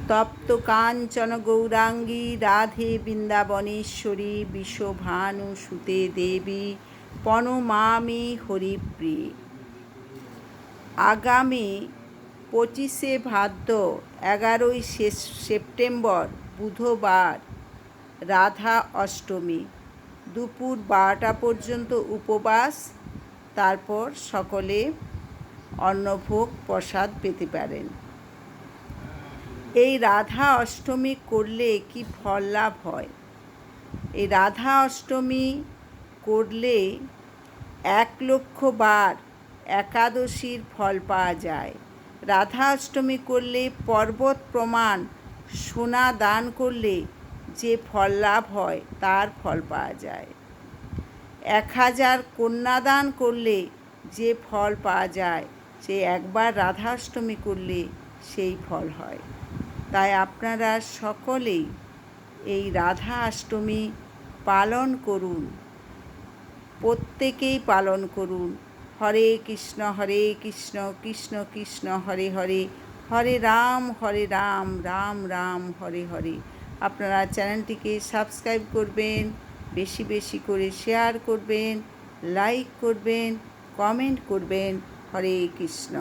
তপ্ত কাঞ্চন গৌরাঙ্গী রাধে বৃন্দাবনেশ্বরী বিশ্বভানু সুতে দেবী প্রণমামি হরিপ্রিয়ে। আগামী 25শে ভাদ্র 11ই সেপ্টেম্বর বুধবার রাধা অষ্টমী। দুপুর 12টা পর্যন্ত উপবাস, তারপর সকলে অন্নভোগ প্রসাদ পেতে পারেন। এই রাধা অষ্টমী করলে কি ফল লাভ হয়? এই রাধা অষ্টমী করলে 1,00,000 বার একাদশীর ফল পাওয়া যায়। রাধা অষ্টমী করলে পর্বত প্রমাণ সোনা দান করলে যে ফল লাভ হয় তার ফল পাওয়া যায়। 1000 কন্যা দান করলে যে ফল পাওয়া যায় সে একবার রাধা অষ্টমী করলে সেই ফল হয়। তাই আপনারা সকলেই এই রাধা অষ্টমী পালন করুন, প্রত্যেকেই পালন করুন। হরে কৃষ্ণ কৃষ্ণ কৃষ্ণ হরে হরে, হরে রাম রাম রাম হরে হরে। আপনারা চ্যানেলটিকে সাবস্ক্রাইব করবেন, বেশি বেশি করে শেয়ার করবেন, লাইক করবেন, কমেন্ট করবেন। হরে কৃষ্ণ।